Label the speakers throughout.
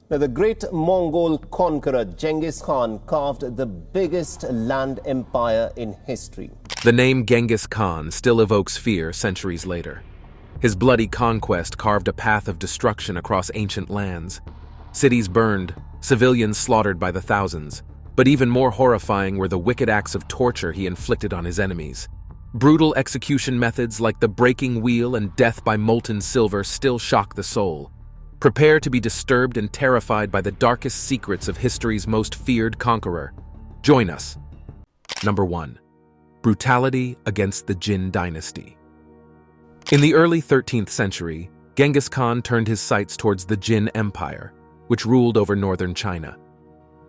Speaker 1: Now, the great Mongol conqueror Genghis Khan carved the biggest land empire in history.
Speaker 2: The name Genghis Khan still evokes fear centuries later. His bloody conquest carved a path of destruction across ancient lands. Cities burned, civilians slaughtered by the thousands. But even more horrifying were the wicked acts of torture he inflicted on his enemies. Brutal execution methods like the breaking wheel and death by molten silver still shock the soul. Prepare to be disturbed and terrified by the darkest secrets of history's most feared conqueror. Join us. Number 1. Brutality against the Jin Dynasty. In the early 13th century, Genghis Khan turned his sights towards the Jin Empire, which ruled over northern China.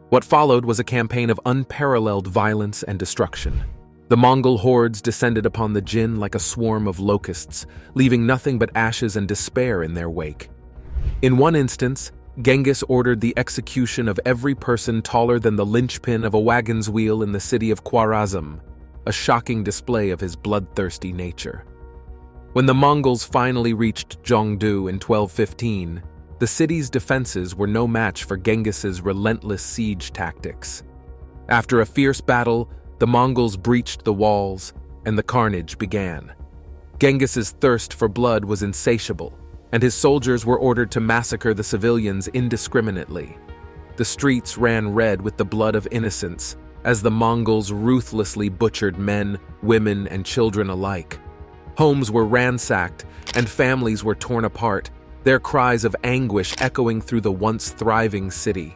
Speaker 2: What followed was a campaign of unparalleled violence and destruction. The Mongol hordes descended upon the Jin like a swarm of locusts, leaving nothing but ashes and despair in their wake. In one instance, Genghis ordered the execution of every person taller than the linchpin of a wagon's wheel in the city of Khwarazm, a shocking display of his bloodthirsty nature. When the Mongols finally reached Zhongdu in 1215, the city's defenses were no match for Genghis's relentless siege tactics. After a fierce battle, the Mongols breached the walls, and the carnage began. Genghis's thirst for blood was insatiable, and his soldiers were ordered to massacre the civilians indiscriminately. The streets ran red with the blood of innocents, as the Mongols ruthlessly butchered men, women, and children alike. Homes were ransacked, and families were torn apart, their cries of anguish echoing through the once thriving city.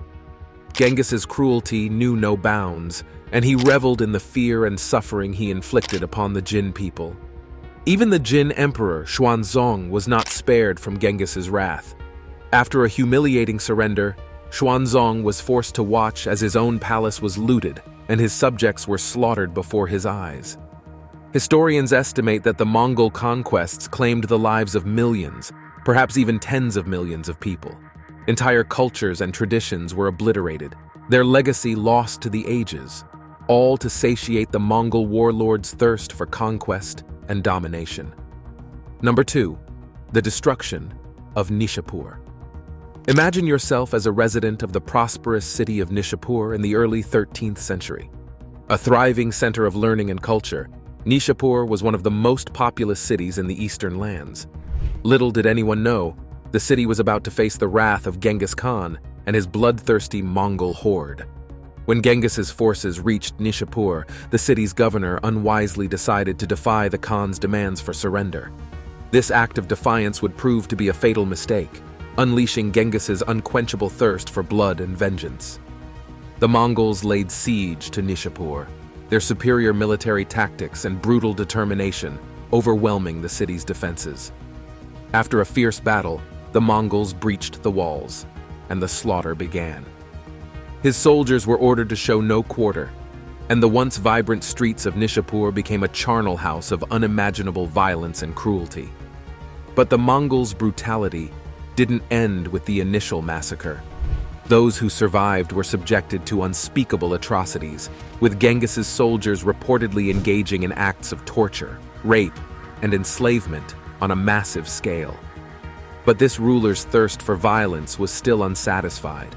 Speaker 2: Genghis's cruelty knew no bounds, and he reveled in the fear and suffering he inflicted upon the Jin people. Even the Jin emperor, Xuanzong, was not spared from Genghis's wrath. After a humiliating surrender, Xuanzong was forced to watch as his own palace was looted and his subjects were slaughtered before his eyes. Historians estimate that the Mongol conquests claimed the lives of millions, perhaps even tens of millions of people. Entire cultures and traditions were obliterated, their legacy lost to the ages, all to satiate the Mongol warlords' thirst for conquest and domination. Number 2. The Destruction of Nishapur. Imagine yourself as a resident of the prosperous city of Nishapur in the early 13th century. A thriving center of learning and culture, Nishapur was one of the most populous cities in the eastern lands. Little did anyone know, the city was about to face the wrath of Genghis Khan and his bloodthirsty Mongol horde. When Genghis's forces reached Nishapur, the city's governor unwisely decided to defy the Khan's demands for surrender. This act of defiance would prove to be a fatal mistake, unleashing Genghis's unquenchable thirst for blood and vengeance. The Mongols laid siege to Nishapur, their superior military tactics and brutal determination overwhelming the city's defenses. After a fierce battle, the Mongols breached the walls, and the slaughter began. His soldiers were ordered to show no quarter, and the once vibrant streets of Nishapur became a charnel house of unimaginable violence and cruelty. But the Mongols' brutality didn't end with the initial massacre. Those who survived were subjected to unspeakable atrocities, with Genghis's soldiers reportedly engaging in acts of torture, rape, and enslavement on a massive scale. But this ruler's thirst for violence was still unsatisfied.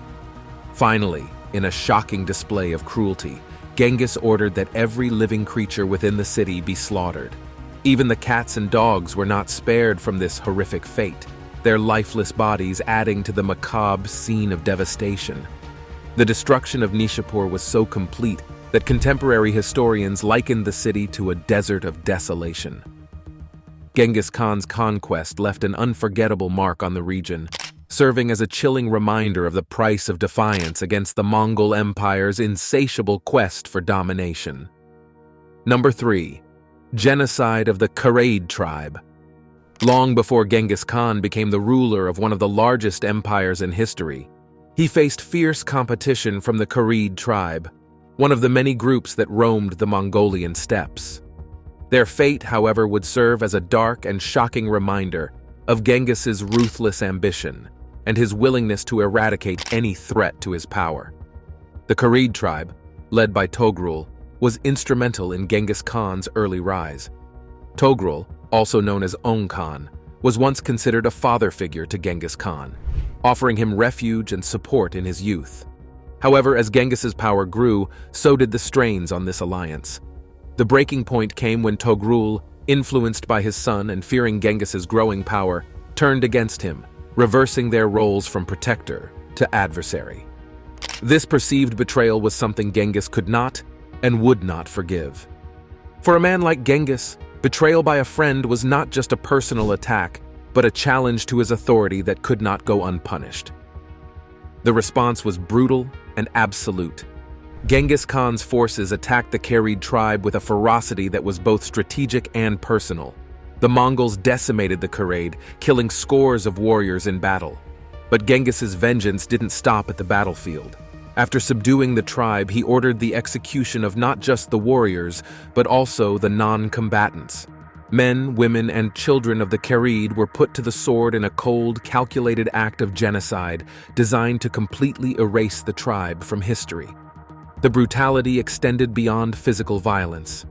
Speaker 2: Finally, in a shocking display of cruelty, Genghis ordered that every living creature within the city be slaughtered. Even the cats and dogs were not spared from this horrific fate, their lifeless bodies adding to the macabre scene of devastation. The destruction of Nishapur was so complete that contemporary historians likened the city to a desert of desolation. Genghis Khan's conquest left an unforgettable mark on the region, serving as a chilling reminder of the price of defiance against the Mongol Empire's insatiable quest for domination. Number 3. Genocide of the Kade tribe. Long before Genghis Khan became the ruler of one of the largest empires in history, he faced fierce competition from the Kade tribe, one of the many groups that roamed the Mongolian steppes. Their fate, however, would serve as a dark and shocking reminder of Genghis's ruthless ambition and his willingness to eradicate any threat to his power. The Kade tribe, led by Togrul, was instrumental in Genghis Khan's early rise. Togrul, also known as Khan, was once considered a father figure to Genghis Khan. offering him refuge and support in his youth. However, as Genghis's power grew, so did the strains on this alliance. The breaking point came when Togrul, influenced by his son and fearing Genghis's growing power, turned against him, reversing their roles from protector to adversary. This perceived betrayal was something Genghis could not and would not forgive. For a man like Genghis, betrayal by a friend was not just a personal attack, but a challenge to his authority that could not go unpunished. The response was brutal and absolute. Genghis Khan's forces attacked the Kharid tribe with a ferocity that was both strategic and personal. The Mongols decimated the Kharid, killing scores of warriors in battle. But Genghis's vengeance didn't stop at the battlefield. After subduing the tribe, he ordered the execution of not just the warriors, but also the non-combatants. Men, women, and children of the Kharid were put to the sword in a cold, calculated act of genocide designed to completely erase the tribe from history. The brutality extended beyond physical violence.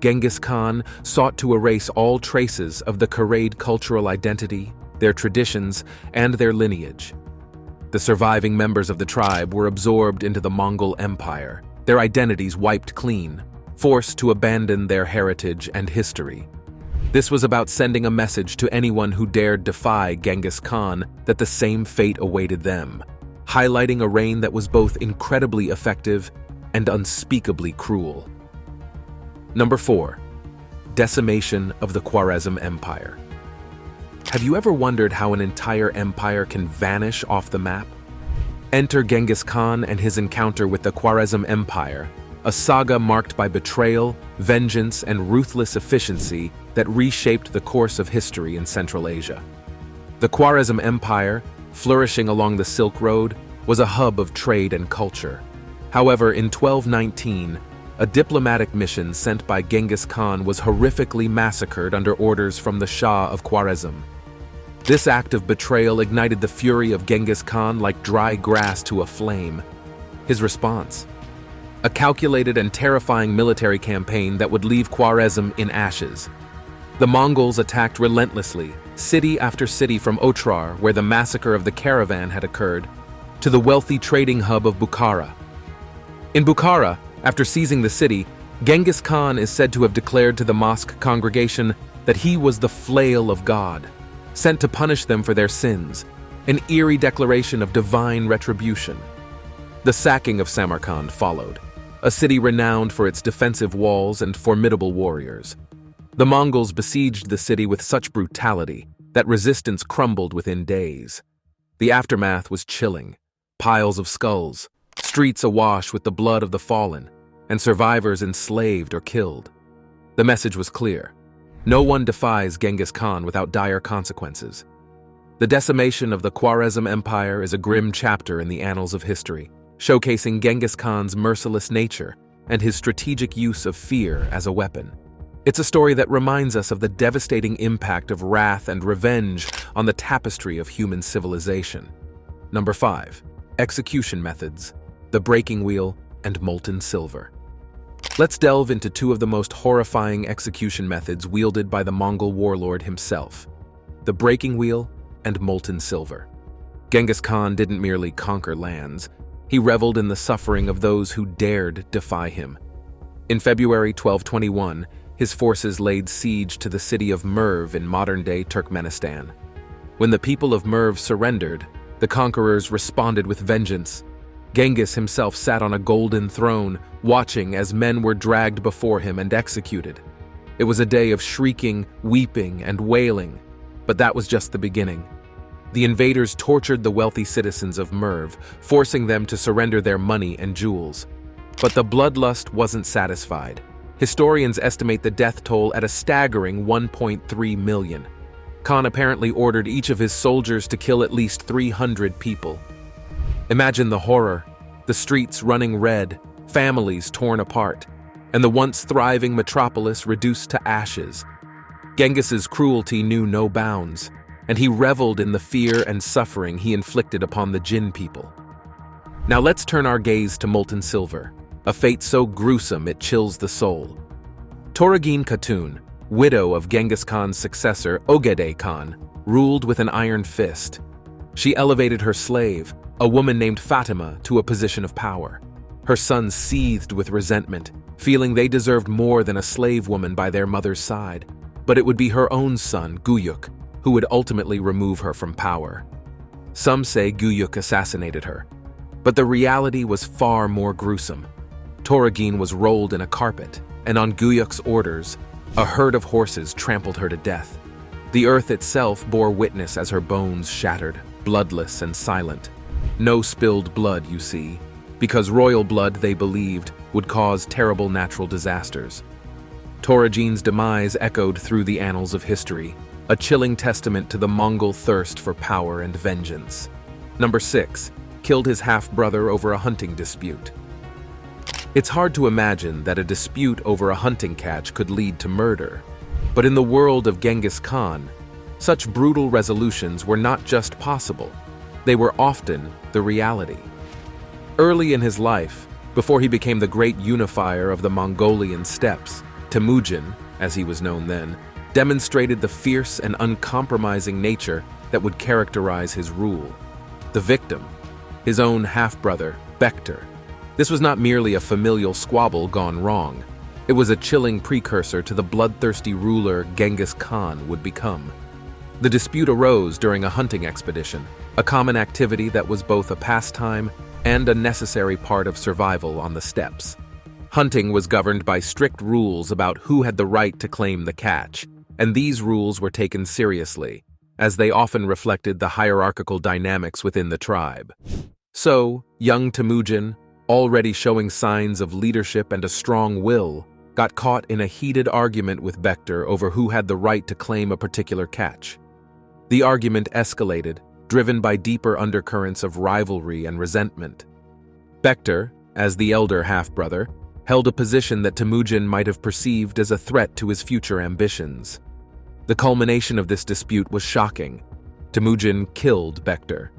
Speaker 2: Genghis Khan sought to erase all traces of the Kharid cultural identity, their traditions, and their lineage. The surviving members of the tribe were absorbed into the Mongol Empire, their identities wiped clean, forced to abandon their heritage and history. This was about sending a message to anyone who dared defy Genghis Khan that the same fate awaited them, highlighting a reign that was both incredibly effective and unspeakably cruel. Number 4. Decimation of the Khwarezm Empire. Have you ever wondered how an entire empire can vanish off the map? Enter Genghis Khan and his encounter with the Khwarezm Empire, a saga marked by betrayal, vengeance, and ruthless efficiency that reshaped the course of history in Central Asia. The Khwarezm Empire, flourishing along the Silk Road, was a hub of trade and culture. However, in 1219, a diplomatic mission sent by Genghis Khan was horrifically massacred under orders from the Shah of Khwarezm. This act of betrayal ignited the fury of Genghis Khan like dry grass to a flame. His response? A calculated and terrifying military campaign that would leave Khwarezm in ashes. The Mongols attacked relentlessly, city after city from Otrar, where the massacre of the caravan had occurred, to the wealthy trading hub of Bukhara. In Bukhara, after seizing the city, Genghis Khan is said to have declared to the mosque congregation that he was the flail of God, sent to punish them for their sins, an eerie declaration of divine retribution. The sacking of Samarkand followed, a city renowned for its defensive walls and formidable warriors. The Mongols besieged the city with such brutality that resistance crumbled within days. The aftermath was chilling: piles of skulls, streets awash with the blood of the fallen, and survivors enslaved or killed. The message was clear: no one defies Genghis Khan without dire consequences. The decimation of the Khwarezm Empire is a grim chapter in the annals of history, showcasing Genghis Khan's merciless nature and his strategic use of fear as a weapon. It's a story that reminds us of the devastating impact of wrath and revenge on the tapestry of human civilization. Number 5. Execution methods: the breaking wheel and molten silver. Let's delve into two of the most horrifying execution methods wielded by the Mongol warlord himself: the breaking wheel and molten silver. Genghis Khan didn't merely conquer lands, he reveled in the suffering of those who dared defy him. In February 1221, his forces laid siege to the city of Merv in modern-day Turkmenistan. When the people of Merv surrendered, the conquerors responded with vengeance. Genghis himself sat on a golden throne, watching as men were dragged before him and executed. It was a day of shrieking, weeping, and wailing, but that was just the beginning. The invaders tortured the wealthy citizens of Merv, forcing them to surrender their money and jewels. But the bloodlust wasn't satisfied. Historians estimate the death toll at a staggering 1.3 million. Khan apparently ordered each of his soldiers to kill at least 300 people. Imagine the horror: the streets running red, families torn apart, and the once thriving metropolis reduced to ashes. Genghis's cruelty knew no bounds, and he reveled in the fear and suffering he inflicted upon the Jin people. Now let's turn our gaze to molten silver, a fate so gruesome it chills the soul. Tagin Khan, widow of Genghis Khan's successor Kade Khan, ruled with an iron fist. She elevated her slave, a woman named Fatima, to a position of power. Her sons seethed with resentment, feeling they deserved more than a slave woman by their mother's side. But it would be her own son, Guyuk, who would ultimately remove her from power. Some say Guyuk assassinated her, but the reality was far more gruesome. Tagin was rolled in a carpet, and on Guyuk's orders, a herd of horses trampled her to death. The earth itself bore witness as her bones shattered, bloodless and silent. No spilled blood, you see, because royal blood, they believed, would cause terrible natural disasters. Tagin's demise echoed through the annals of history, a chilling testament to the Mongol thirst for power and vengeance. Number 6. Killed his half-brother over a hunting dispute. It's hard to imagine that a dispute over a hunting catch could lead to murder. But in the world of Genghis Khan, such brutal resolutions were not just possible, they were often the reality. Early in his life, before he became the great unifier of the Mongolian steppes, Temujin, as he was known then, demonstrated the fierce and uncompromising nature that would characterize his rule. The victim, his own half-brother, Bektar. This was not merely a familial squabble gone wrong. It was a chilling precursor to the bloodthirsty ruler Genghis Khan would become. The dispute arose during a hunting expedition, a common activity that was both a pastime and a necessary part of survival on the steppes. Hunting was governed by strict rules about who had the right to claim the catch, and these rules were taken seriously, as they often reflected the hierarchical dynamics within the tribe. So, young Temujin, already showing signs of leadership and a strong will, got caught in a heated argument with Bektar over who had the right to claim a particular catch. The argument escalated, driven by deeper undercurrents of rivalry and resentment. Bektar, as the elder half-brother, held a position that Temujin might have perceived as a threat to his future ambitions. The culmination of this dispute was shocking. Temujin killed Bektar.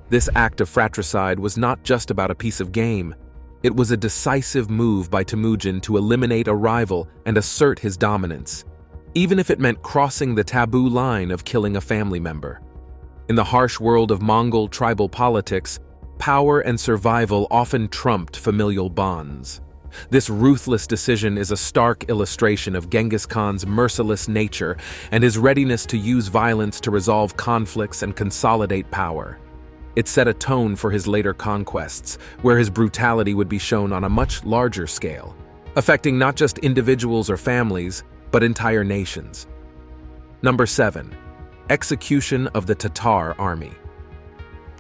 Speaker 2: This act of fratricide was not just about a piece of game. It was a decisive move by Temujin to eliminate a rival and assert his dominance, even if it meant crossing the taboo line of killing a family member. In the harsh world of Mongol tribal politics, power and survival often trumped familial bonds. This ruthless decision is a stark illustration of Genghis Khan's merciless nature and his readiness to use violence to resolve conflicts and consolidate power. It set a tone for his later conquests, where his brutality would be shown on a much larger scale, affecting not just individuals or families, but entire nations. Number 7. Execution of the Tatar army.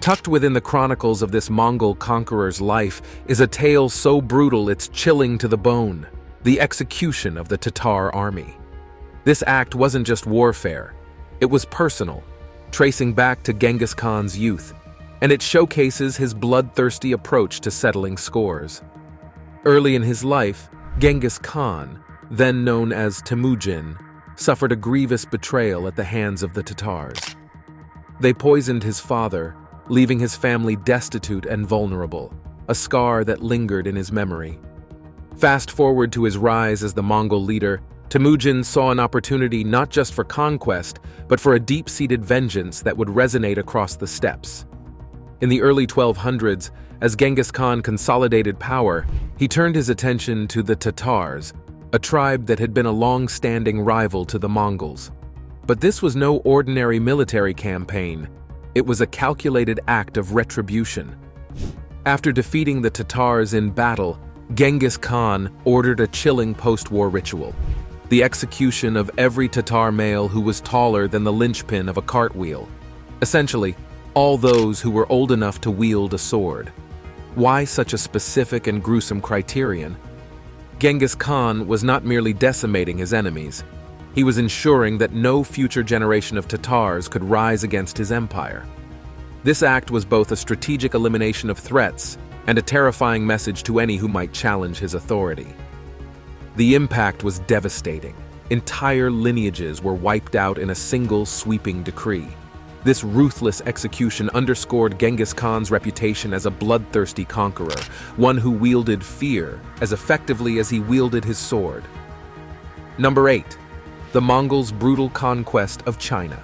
Speaker 2: Tucked within the chronicles of this Mongol conqueror's life is a tale so brutal it's chilling to the bone: the execution of the Tatar army. This act wasn't just warfare, it was personal, tracing back to Genghis Khan's youth, and it showcases his bloodthirsty approach to settling scores. Early in his life, Genghis Khan, then known as Temujin, suffered a grievous betrayal at the hands of the Tatars. They poisoned his father, leaving his family destitute and vulnerable, a scar that lingered in his memory. Fast forward to his rise as the Mongol leader, Temujin saw an opportunity not just for conquest, but for a deep-seated vengeance that would resonate across the steppes. In the early 1200s, as Genghis Khan consolidated power, he turned his attention to the Tatars, a tribe that had been a long-standing rival to the Mongols. But this was no ordinary military campaign. It was a calculated act of retribution. After defeating the Tatars in battle, Genghis Khan ordered a chilling post-war ritual: the execution of every Tatar male who was taller than the linchpin of a cartwheel. Essentially, all those who were old enough to wield a sword. Why such a specific and gruesome criterion? Genghis Khan was not merely decimating his enemies. He was ensuring that no future generation of Tatars could rise against his empire. This act was both a strategic elimination of threats and a terrifying message to any who might challenge his authority. The impact was devastating. Entire lineages were wiped out in a single sweeping decree. This ruthless execution underscored Genghis Khan's reputation as a bloodthirsty conqueror, one who wielded fear as effectively as he wielded his sword. Number 8. The Mongols' brutal conquest of China.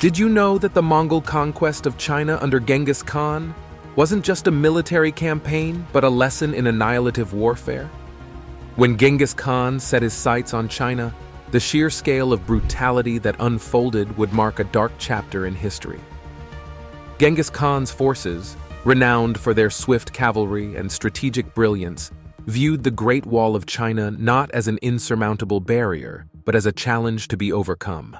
Speaker 2: Did you know that the Mongol conquest of China under Genghis Khan wasn't just a military campaign, but a lesson in annihilative warfare? When Genghis Khan set his sights on China, the sheer scale of brutality that unfolded would mark a dark chapter in history. Genghis Khan's forces, renowned for their swift cavalry and strategic brilliance, viewed the Great Wall of China not as an insurmountable barrier, but as a challenge to be overcome.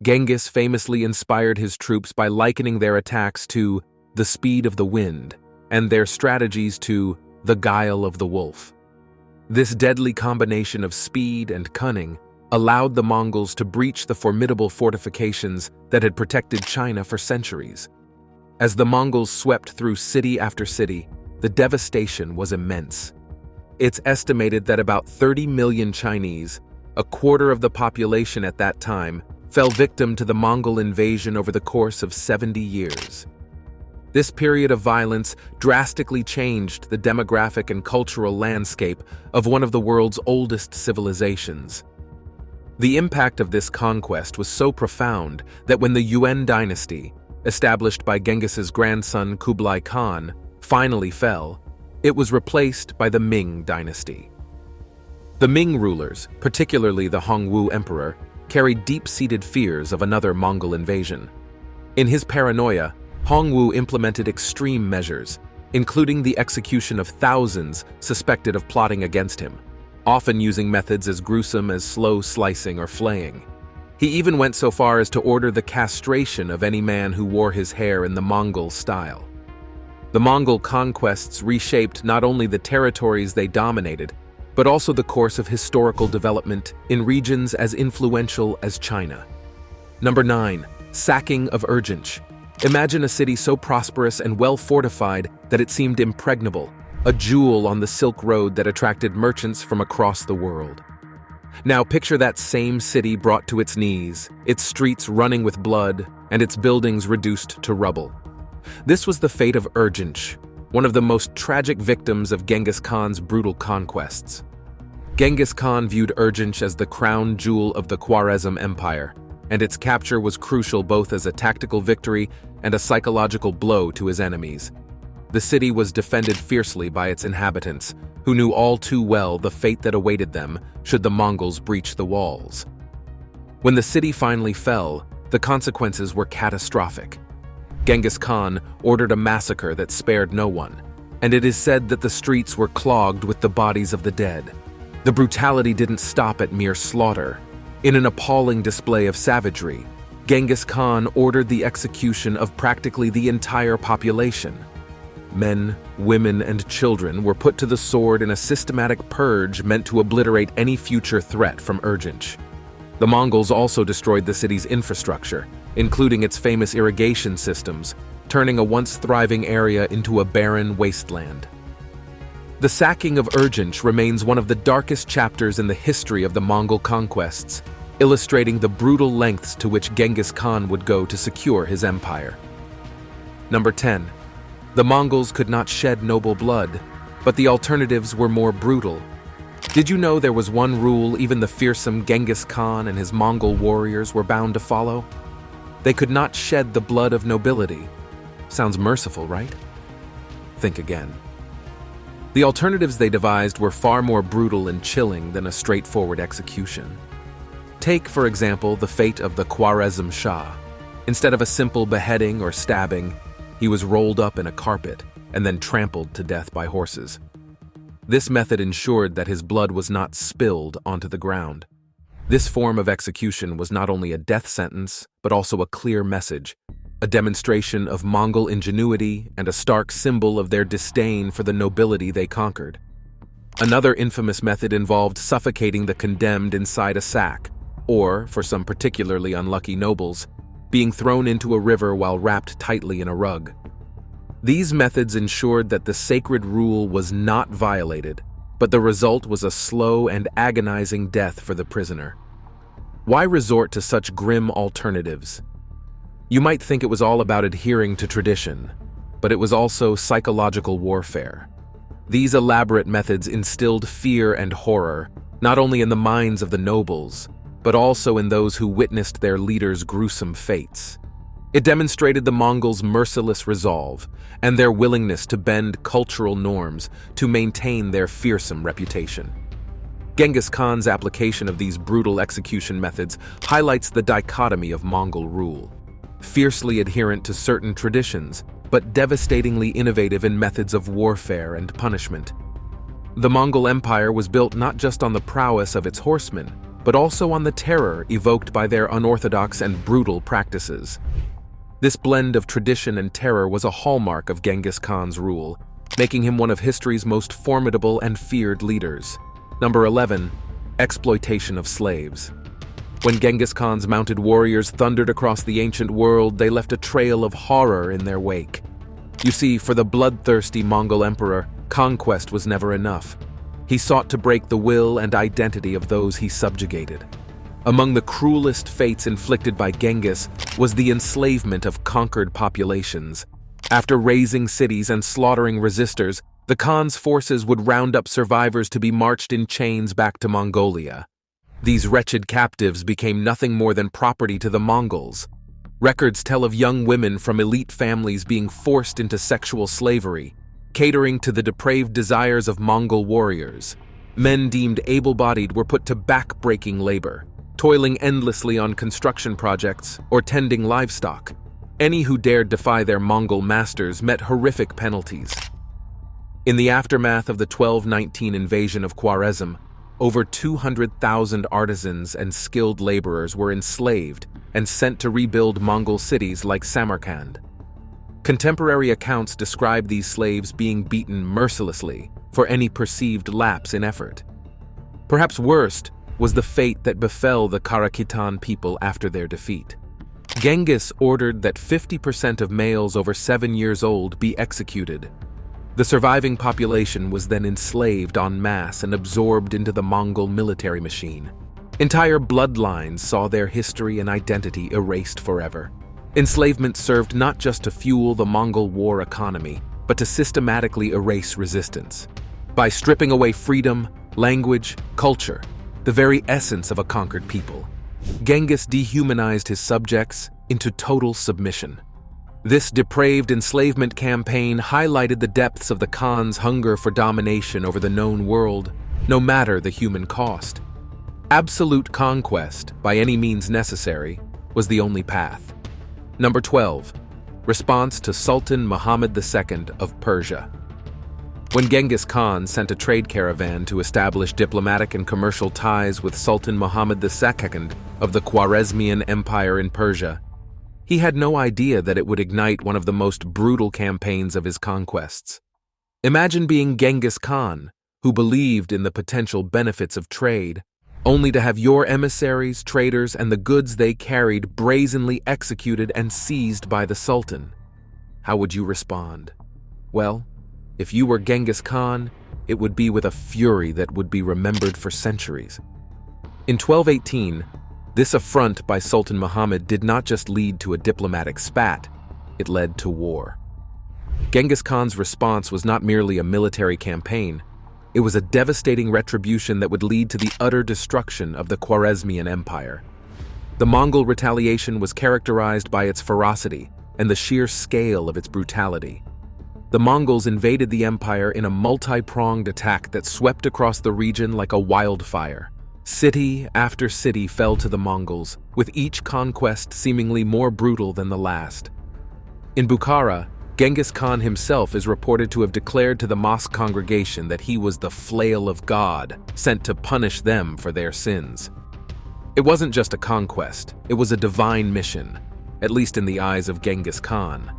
Speaker 2: Genghis famously inspired his troops by likening their attacks to the speed of the wind and their strategies to the guile of the wolf. This deadly combination of speed and cunning allowed the Mongols to breach the formidable fortifications that had protected China for centuries. As the Mongols swept through city after city, the devastation was immense. It's estimated that about 30 million Chinese, a quarter of the population at that time, fell victim to the Mongol invasion over the course of 70 years. This period of violence drastically changed the demographic and cultural landscape of one of the world's oldest civilizations. The impact of this conquest was so profound that when the Yuan dynasty, established by Genghis's grandson Kublai Khan, finally fell, it was replaced by the Ming Dynasty. The Ming rulers, particularly the Hongwu emperor, carried deep-seated fears of another Mongol invasion. In his paranoia, Hongwu implemented extreme measures, including the execution of thousands suspected of plotting against him, often using methods as gruesome as slow slicing or flaying. He even went so far as to order the castration of any man who wore his hair in the Mongol style. The Mongol conquests reshaped not only the territories they dominated, but also the course of historical development in regions as influential as China. Number 9. Sacking of Urgan. Imagine a city so prosperous and well-fortified that it seemed impregnable, a jewel on the Silk Road that attracted merchants from across the world. Now picture that same city brought to its knees, its streets running with blood, and its buildings reduced to rubble. This was the fate of Urgan, one of the most tragic victims of Genghis Khan's brutal conquests. Genghis Khan viewed Urgan as the crown jewel of the Khwarezm Empire, and its capture was crucial both as a tactical victory and a psychological blow to his enemies. The city was defended fiercely by its inhabitants, who knew all too well the fate that awaited them should the Mongols breach the walls. When the city finally fell, the consequences were catastrophic. Genghis Khan ordered a massacre that spared no one, and it is said that the streets were clogged with the bodies of the dead. The brutality didn't stop at mere slaughter. In an appalling display of savagery, Genghis Khan ordered the execution of practically the entire population. Men, women, and children were put to the sword in a systematic purge meant to obliterate any future threat from Urgan. The Mongols also destroyed the city's infrastructure, including its famous irrigation systems, turning a once thriving area into a barren wasteland. The sacking of Urgan remains one of the darkest chapters in the history of the Mongol conquests, illustrating the brutal lengths to which Genghis Khan would go to secure his empire. Number 10. The Mongols could not shed noble blood, but the alternatives were more brutal. Did you know there was one rule even the fearsome Genghis Khan and his Mongol warriors were bound to follow? They could not shed the blood of nobility. Sounds merciful, right? Think again. The alternatives they devised were far more brutal and chilling than a straightforward execution. Take, for example, the fate of the Khwarezm Shah. Instead of a simple beheading or stabbing, he was rolled up in a carpet and then trampled to death by horses. This method ensured that his blood was not spilled onto the ground. This form of execution was not only a death sentence, but also a clear message, a demonstration of Mongol ingenuity and a stark symbol of their disdain for the nobility they conquered. Another infamous method involved suffocating the condemned inside a sack, or, for some particularly unlucky nobles, being thrown into a river while wrapped tightly in a rug. These methods ensured that the sacred rule was not violated, but the result was a slow and agonizing death for the prisoner. Why resort to such grim alternatives? You might think it was all about adhering to tradition, but it was also psychological warfare. These elaborate methods instilled fear and horror, not only in the minds of the nobles, but also in those who witnessed their leaders' gruesome fates. It demonstrated the Mongols' merciless resolve and their willingness to bend cultural norms to maintain their fearsome reputation. Genghis Khan's application of these brutal execution methods highlights the dichotomy of Mongol rule: fiercely adherent to certain traditions, but devastatingly innovative in methods of warfare and punishment. The Mongol Empire was built not just on the prowess of its horsemen, but also on the terror evoked by their unorthodox and brutal practices. This blend of tradition and terror was a hallmark of Genghis Khan's rule, making him one of history's most formidable and feared leaders. Number 11. Exploitation of slaves. When Genghis Khan's mounted warriors thundered across the ancient world, they left a trail of horror in their wake. You see, for the bloodthirsty Mongol emperor, conquest was never enough. He sought to break the will and identity of those he subjugated. Among the cruelest fates inflicted by Genghis was the enslavement of conquered populations. After razing cities and slaughtering resistors, the Khan's forces would round up survivors to be marched in chains back to Mongolia. These wretched captives became nothing more than property to the Mongols. Records tell of young women from elite families being forced into sexual slavery, catering to the depraved desires of Mongol warriors. Men deemed able-bodied were put to back-breaking labor, toiling endlessly on construction projects or tending livestock. Any who dared defy their Mongol masters met horrific penalties. In the aftermath of the 1219 invasion of Khwarezm, over 200,000 artisans and skilled laborers were enslaved and sent to rebuild Mongol cities like Samarkand. Contemporary accounts describe these slaves being beaten mercilessly for any perceived lapse in effort. Perhaps worst was the fate that befell the Karakitan people after their defeat. Genghis ordered that 50% of males over 7 years old be executed. The surviving population was then enslaved en masse and absorbed into the Mongol military machine. Entire bloodlines saw their history and identity erased forever. Enslavement served not just to fuel the Mongol war economy, but to systematically erase resistance. By stripping away freedom, language, culture, the very essence of a conquered people, Genghis dehumanized his subjects into total submission. This depraved enslavement campaign highlighted the depths of the Khan's hunger for domination over the known world, no matter the human cost. Absolute conquest, by any means necessary, was the only path. Number 12. Response to Sultan Muhammad II of Persia. When Genghis Khan sent a trade caravan to establish diplomatic and commercial ties with Sultan Muhammad II of the Khwarezmian Empire in Persia, he had no idea that it would ignite one of the most brutal campaigns of his conquests. Imagine being Genghis Khan, who believed in the potential benefits of trade, only to have your emissaries, traders, and the goods they carried brazenly executed and seized by the Sultan. How would you respond? Well, if you were Genghis Khan, it would be with a fury that would be remembered for centuries. In 1218, this affront by Sultan Muhammad did not just lead to a diplomatic spat, it led to war. Genghis Khan's response was not merely a military campaign, it was a devastating retribution that would lead to the utter destruction of the Khwarezmian Empire. The Mongol retaliation was characterized by its ferocity and the sheer scale of its brutality. The Mongols invaded the empire in a multi-pronged attack that swept across the region like a wildfire. City after city fell to the Mongols, with each conquest seemingly more brutal than the last. In Bukhara, Genghis Khan himself is reported to have declared to the mosque congregation that he was the flail of God, sent to punish them for their sins. It wasn't just a conquest, it was a divine mission, at least in the eyes of Genghis Khan.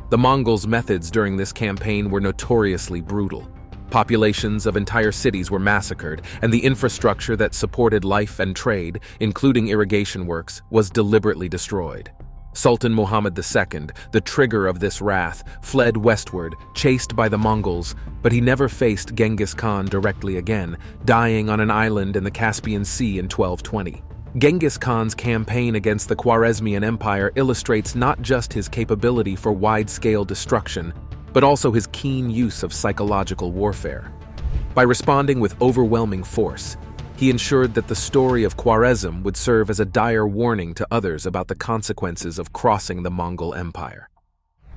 Speaker 2: The Mongols' methods during this campaign were notoriously brutal. Populations of entire cities were massacred, and the infrastructure that supported life and trade, including irrigation works, was deliberately destroyed. Sultan Muhammad II, the trigger of this wrath, fled westward, chased by the Mongols, but he never faced Genghis Khan directly again, dying on an island in the Caspian Sea in 1220. Genghis Khan's campaign against the Khwarezmian Empire illustrates not just his capability for wide-scale destruction, but also his keen use of psychological warfare. By responding with overwhelming force, he ensured that the story of Khwarezm would serve as a dire warning to others about the consequences of crossing the Mongol Empire.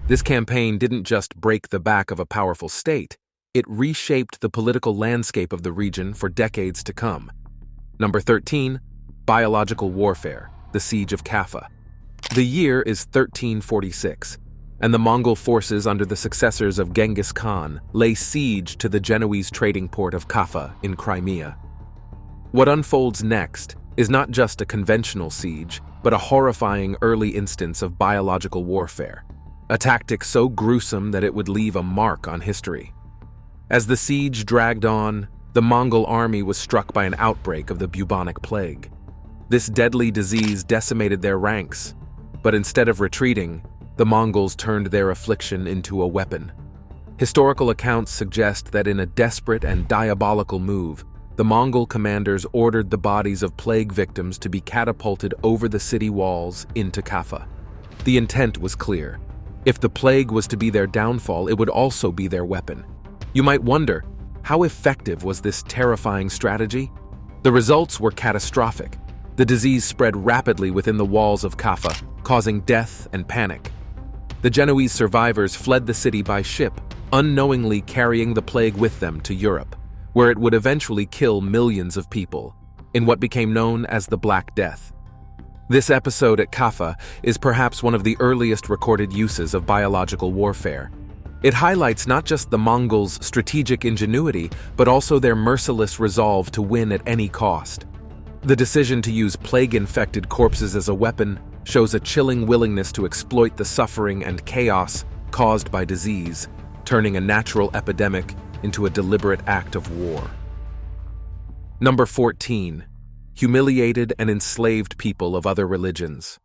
Speaker 2: This campaign didn't just break the back of a powerful state, it reshaped the political landscape of the region for decades to come. Number 13, biological warfare, the Siege of Kaffa. The year is 1346, and the Mongol forces under the successors of Genghis Khan lay siege to the Genoese trading port of Kaffa in Crimea. What unfolds next is not just a conventional siege, but a horrifying early instance of biological warfare, a tactic so gruesome that it would leave a mark on history. As the siege dragged on, the Mongol army was struck by an outbreak of the bubonic plague. This deadly disease decimated their ranks, but instead of retreating, the Mongols turned their affliction into a weapon. Historical accounts suggest that in a desperate and diabolical move, the Mongol commanders ordered the bodies of plague victims to be catapulted over the city walls into Kaffa. The intent was clear. If the plague was to be their downfall, it would also be their weapon. You might wonder, how effective was this terrifying strategy? The results were catastrophic. The disease spread rapidly within the walls of Kaffa, causing death and panic. The Genoese survivors fled the city by ship, unknowingly carrying the plague with them to Europe, where it would eventually kill millions of people, in what became known as the Black Death. This episode at Kaffa is perhaps one of the earliest recorded uses of biological warfare. It highlights not just the Mongols' strategic ingenuity, but also their merciless resolve to win at any cost. The decision to use plague-infected corpses as a weapon shows a chilling willingness to exploit the suffering and chaos caused by disease, turning a natural epidemic into a deliberate act of war. Number 14. Humiliated and enslaved people of other religions.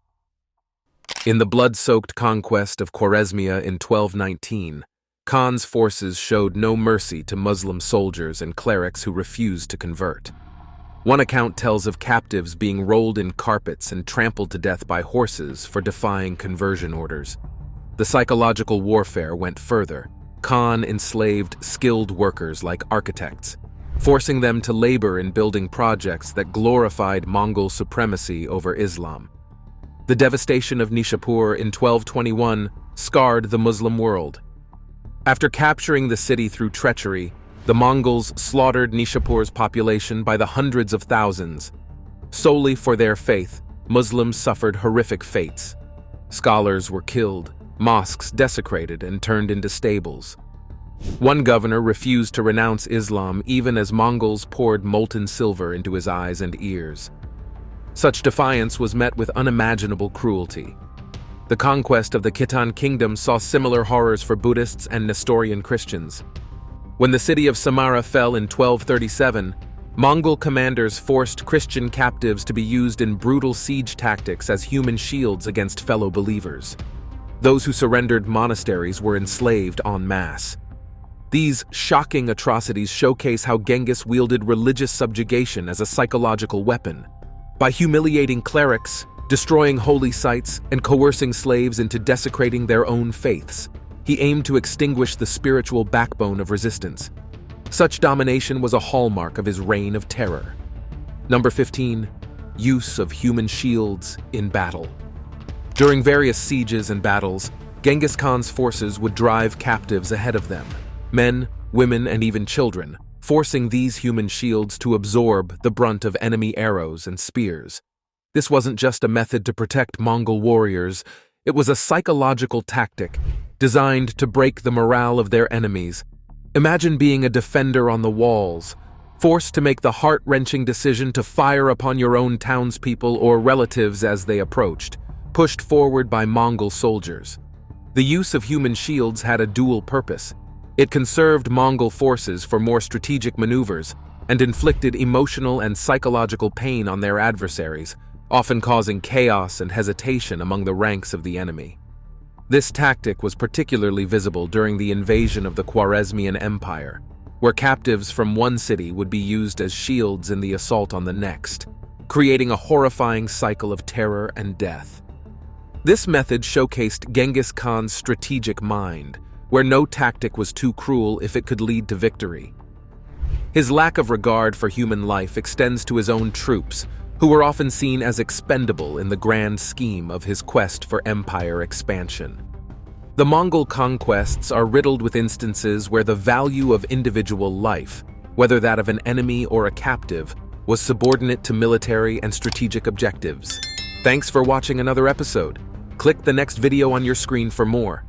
Speaker 2: In the blood-soaked conquest of Khwarezmia in 1219, Khan's forces showed no mercy to Muslim soldiers and clerics who refused to convert. One account tells of captives being rolled in carpets and trampled to death by horses for defying conversion orders. The psychological warfare went further. Khan enslaved skilled workers like architects, forcing them to labor in building projects that glorified Mongol supremacy over Islam. The devastation of Nishapur in 1221 scarred the Muslim world. After capturing the city through treachery, the Mongols slaughtered Nishapur's population by the hundreds of thousands. Solely for their faith, Muslims suffered horrific fates. Scholars were killed, mosques desecrated and turned into stables. One governor refused to renounce Islam even as Mongols poured molten silver into his eyes and ears. Such defiance was met with unimaginable cruelty. The conquest of the Khitan kingdom saw similar horrors for Buddhists and Nestorian Christians. When the city of Samarra fell in 1237, Mongol commanders forced Christian captives to be used in brutal siege tactics as human shields against fellow believers. Those who surrendered monasteries were enslaved en masse. These shocking atrocities showcase how Genghis wielded religious subjugation as a psychological weapon. By humiliating clerics, destroying holy sites, and coercing slaves into desecrating their own faiths, he aimed to extinguish the spiritual backbone of resistance. Such domination was a hallmark of his reign of terror. Number 15. Use of human shields in battle. During various sieges and battles, Genghis Khan's forces would drive captives ahead of them, men, women, and even children, forcing these human shields to absorb the brunt of enemy arrows and spears. This wasn't just a method to protect Mongol warriors, it was a psychological tactic designed to break the morale of their enemies. Imagine being a defender on the walls, forced to make the heart-wrenching decision to fire upon your own townspeople or relatives as they approached, pushed forward by Mongol soldiers. The use of human shields had a dual purpose. It conserved Mongol forces for more strategic maneuvers and inflicted emotional and psychological pain on their adversaries, often causing chaos and hesitation among the ranks of the enemy. This tactic was particularly visible during the invasion of the Khwarezmian Empire, where captives from one city would be used as shields in the assault on the next, creating a horrifying cycle of terror and death. This method showcased Genghis Khan's strategic mind, where no tactic was too cruel if it could lead to victory. His lack of regard for human life extends to his own troops, who were often seen as expendable in the grand scheme of his quest for empire expansion. The Mongol conquests are riddled with instances where the value of individual life, whether that of an enemy or a captive, was subordinate to military and strategic objectives. Thanks for watching another episode. Click the next video on your screen for more.